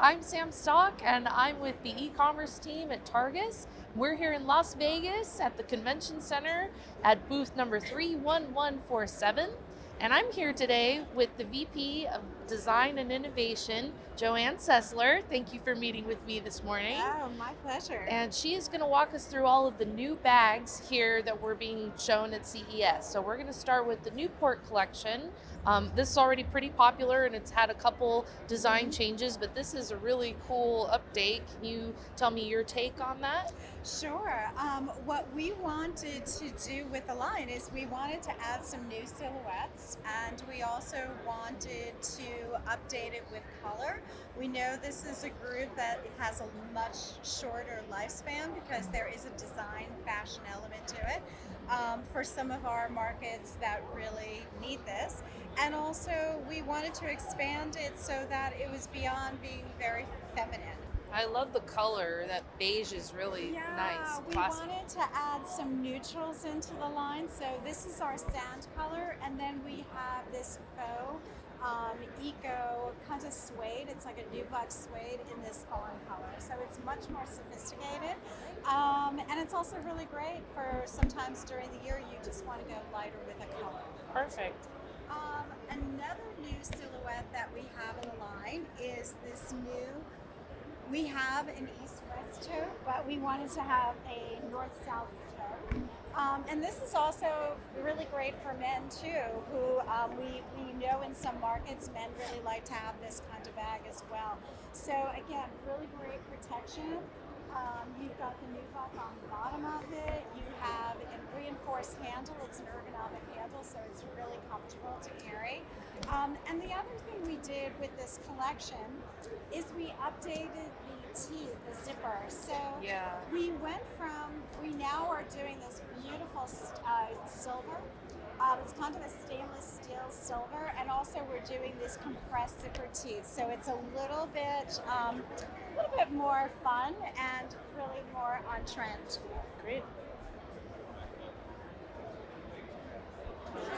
I'm Sam Stock, and I'm with the e-commerce team at Targis. We're here in Las Vegas at the Convention Center at booth number 31147. And I'm here today with the VP of Design and Innovation, Joanne Sessler. Thank you for meeting with me this morning. Oh, my pleasure. And she is going to walk us through all of the new bags here that were being shown at CES. So we're going to start with the Newport collection. This is already pretty popular and it's had a couple design changes, but this is a really cool update. Can you tell me your take on that? Sure. What we wanted to do with the line is we wanted to add some new silhouettes, and we also wanted to update it with color. We know this is a group that has a much shorter lifespan because there is a design fashion element to it for some of our markets that really need this. And also we wanted to expand it so that it was beyond being very feminine. I love the color. That beige is really nice. We Classic. wanted to add some neutrals into the line. So this is our sand color, and then we have this faux eco kind of suede. It's like a nubuck suede in this fawn color. So it's much more sophisticated. And it's also really great for sometimes during the year you just want to go lighter with a color. Perfect. Another new silhouette that we have in the line is this new. We have an east-west tote, but we wanted to have a north-south tote. And this is also really great for men too, who we know in some markets men really like to have this kind of bag as well. So again, really great protection. You've got the nubuck on the bottom of it. You have a reinforced handle. It's an ergonomic handle, so it's really comfortable to carry. And the other thing we did with this collection is we updated the teeth, the zipper. So we now are doing this beautiful silver. It's kind of a stainless steel silver, and also we're doing these compressed zipper teeth. So it's a little bit more fun and really more on trend. Great.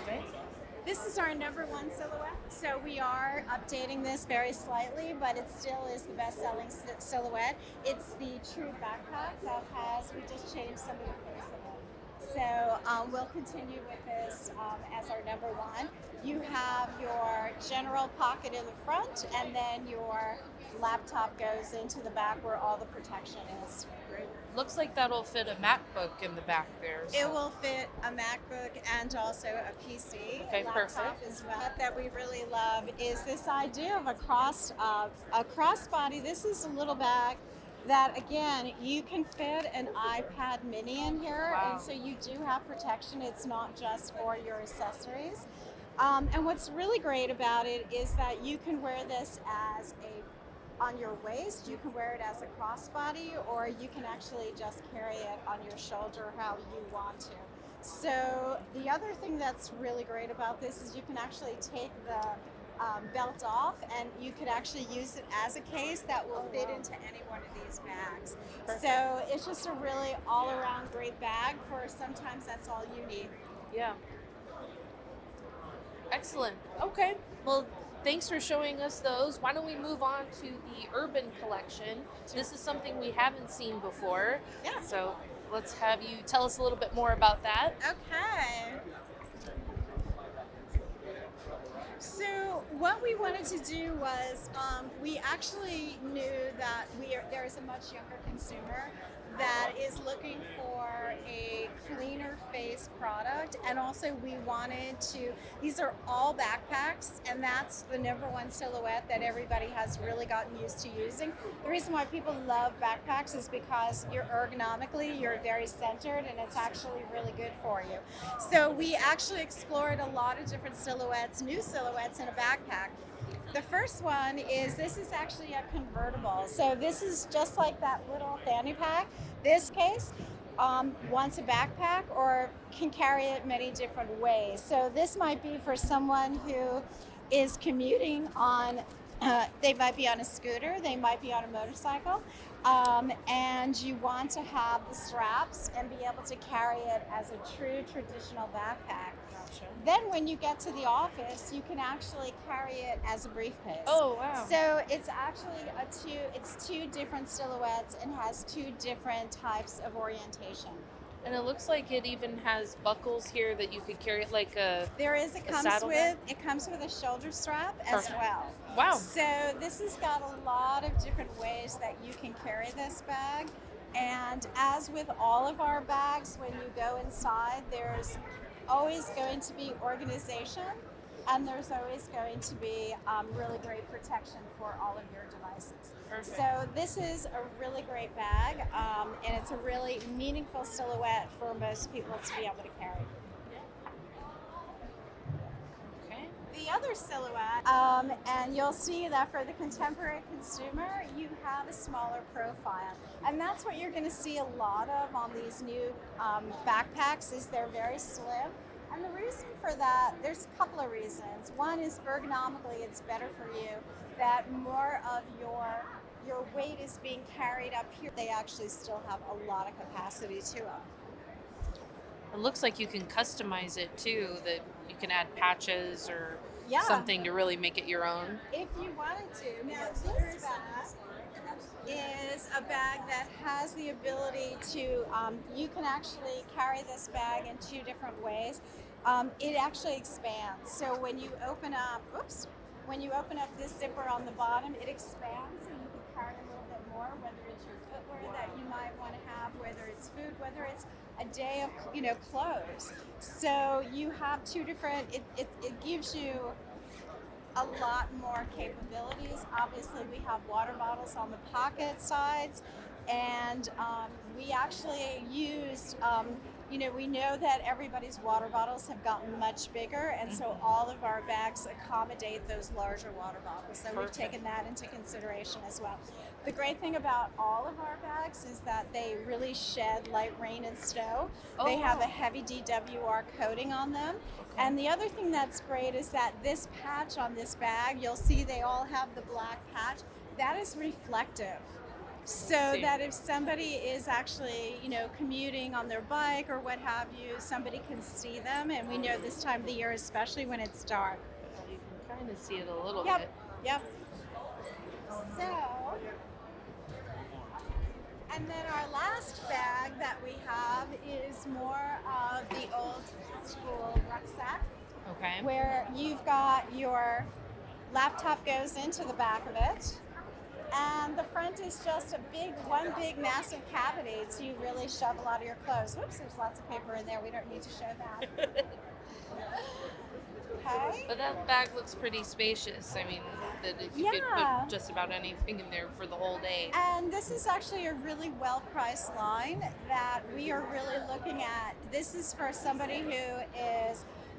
Okay. This is our number one silhouette. So we are updating this very slightly, but it still is the best-selling silhouette. It's the true backpack that we just changed some of the face of it. So we'll continue with this as our number one. You have your general pocket in the front, and then your laptop goes into the back where all the protection is. Great. Looks like that'll fit a MacBook in the back there. So. It will fit a MacBook and also a PC, okay, laptop perfect. as well. That we really love is this idea of a crossbody. This is a little bag that, again, you can fit an iPad mini in here, and so you do have protection. It's not just for your accessories. And what's really great about it is that you can wear this as on your waist, you can wear it as a crossbody, or you can actually just carry it on your shoulder how you want to. So the other thing that's really great about this is you can actually take the belt off, and you could actually use it as a case that will fit into any one of these bags. Perfect. So it's just a really all-around great bag for sometimes that's all you need. Yeah. Excellent. Okay. Well, thanks for showing us those. Why don't we move on to the urban collection? This is something we haven't seen before. Yeah. So let's have you tell us a little bit more about that. Okay. So what we wanted to do was we actually knew that there is a much younger consumer that is looking for a cleaner face product, and also we wanted to, these are all backpacks, and that's the number one silhouette that everybody has really gotten used to using. The reason why people love backpacks is because you're very centered, and it's actually really good for you. So we actually explored a lot of different silhouettes, new silhouettes in a backpack. The first one is, this is actually a convertible. So this is just like that little fanny pack. This case wants a backpack or can carry it many different ways. So this might be for someone who is commuting on They might be on a scooter, they might be on a motorcycle, and you want to have the straps and be able to carry it as a true traditional backpack. Gotcha. Then when you get to the office, you can actually carry it as a briefcase. Oh, wow. So it's actually it's two different silhouettes and has two different types of orientation. And it looks like it even has buckles here that you could carry it like a There is saddlebag? it comes with a shoulder strap as Perfect. well. Wow. So this has got a lot of different ways that you can carry this bag. And as with all of our bags, when you go inside, there's always going to be organization, and there's always going to be really great protection for all of your devices. Perfect. So this is a really great bag, and it's a really meaningful silhouette for most people to be able to carry. Okay. The other silhouette, and you'll see that for the contemporary consumer, you have a smaller profile. And that's what you're going to see a lot of on these new backpacks is they're very slim. And the reason for that, there's a couple of reasons. One is ergonomically, it's better for you that more of your weight is being carried up here. They actually still have a lot of capacity to them. It looks like you can customize it too, that you can add patches or Yeah. something to really make it your own. If you wanted to. Now this bag is a bag that has the ability to, you can actually carry this bag in two different ways. It actually expands. So when you open up, when you open up this zipper on the bottom, it expands and you can carry a little bit more, whether it's your footwear that you might want to have, whether it's food, whether it's a day of, clothes. So you have two different, it gives you a lot more capabilities. Obviously, we have water bottles on the pocket sides, and we actually used, we know that everybody's water bottles have gotten much bigger, and so all of our bags accommodate those larger water bottles. So we've taken that into consideration as well. The great thing about all of our bags is that they really shed light rain and snow. They have a heavy DWR coating on them. And the other thing that's great is that this patch on this bag, you'll see they all have the black patch. That is reflective. So that if somebody is actually, commuting on their bike or what have you, somebody can see them. And we know this time of the year, especially when it's dark. You can kind of see it a little bit. Yep. So, and then our last bag that we have is more of the old school rucksack. Okay. Where you've got your laptop goes into the back of it. And the front is just one big massive cavity to really shove a lot of your clothes. Whoops, there's lots of paper in there. We don't need to show that. Okay. But that bag looks pretty spacious. I mean, that you could put just about anything in there for the whole day. And this is actually a really well-priced line that we are really looking at. This is for somebody who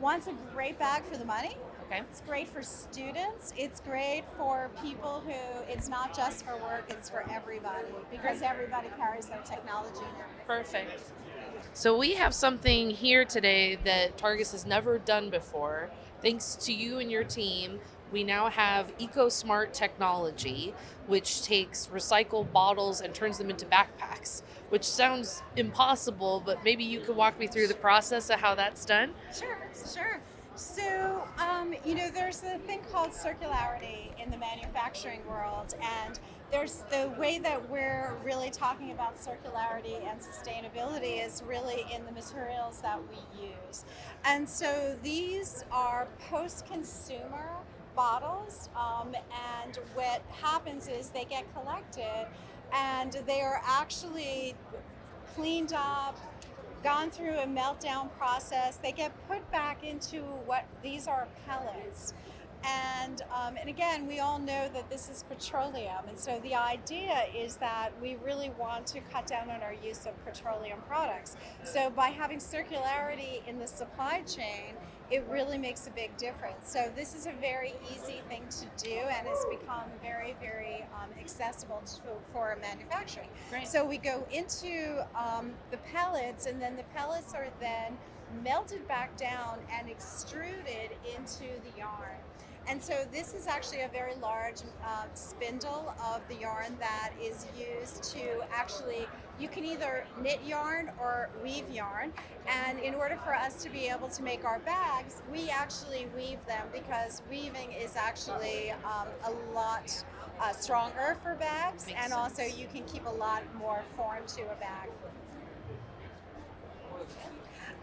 wants a great bag for the money. Okay. It's great for students. It's great for people who, it's not just for work, it's for everybody because everybody carries their technology now. Perfect. So we have something here today that Targus has never done before. Thanks to you and your team, we now have EcoSmart Technology, which takes recycled bottles and turns them into backpacks, which sounds impossible, but maybe you could walk me through the process of how that's done? Sure. So, there's a thing called circularity in the manufacturing world, and there's the way that we're really talking about circularity and sustainability is really in the materials that we use. And so these are post-consumer bottles, and what happens is they get collected and they are actually cleaned up, gone through a meltdown process. They get put back into what these are pellets. And again, we all know that this is petroleum. And so the idea is that we really want to cut down on our use of petroleum products. So by having circularity in the supply chain, it really makes a big difference. So this is a very easy thing to do and has become very, very accessible for manufacturing. Great. So we go into the pellets, and then the pellets are then melted back down and extruded into the yarn. And so this is actually a very large spindle of the yarn that is used to actually, you can either knit yarn or weave yarn. And in order for us to be able to make our bags, we actually weave them because weaving is actually a lot stronger for bags. Makes And also sense. you can keep a lot more form to a bag.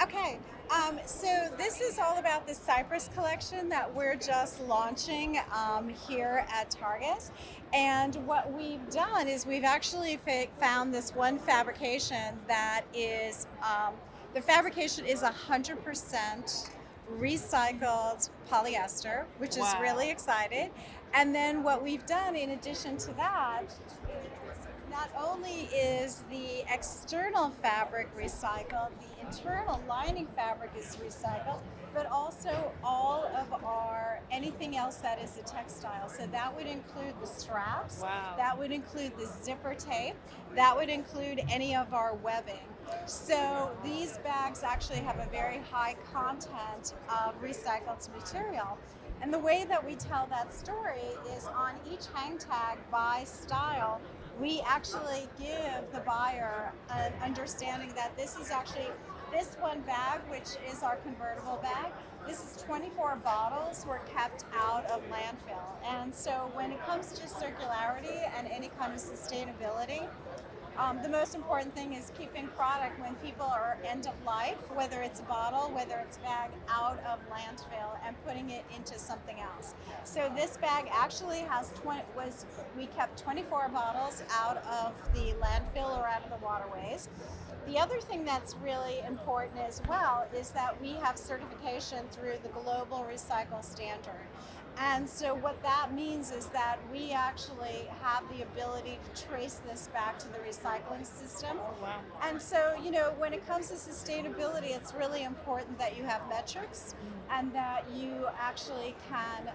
Okay, so this is all about the Cypress collection that we're just launching here at Targis. And what we've done is we've actually found this one fabrication that is, the fabrication is 100% recycled polyester, which is really exciting. And then what we've done in addition to that is not only is the external fabric recycled, the internal lining fabric is recycled, but also all of our anything else that is a textile. So that would include the straps, that would include the zipper tape, that would include any of our webbing. So these bags actually have a very high content of recycled material. And the way that we tell that story is on each hang tag by style, we actually give the buyer an understanding that this is actually, this one bag, which is our convertible bag, this is 24 bottles were kept out of landfill. And so when it comes to circularity and any kind of sustainability, the most important thing is keeping product when people are end of life, whether it's a bottle, whether it's a bag, out of landfill and putting it into something else. So this bag actually has we kept 24 bottles out of the landfill or out of the waterways. The other thing that's really important as well is that we have certification through the Global Recycle Standard. And so what that means is that we actually have the ability to trace this back to the recycling system. And so, you know, when it comes to sustainability, it's really important that you have metrics and that you actually can,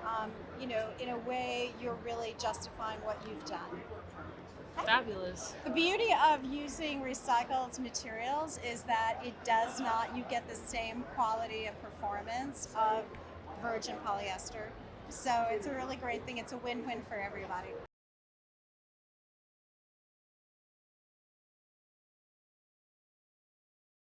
you know, in a way, you're really justifying what you've done. Fabulous. The beauty of using recycled materials is that it does not, you get the same quality and performance of virgin polyester. So it's a really great thing. It's a win-win for everybody.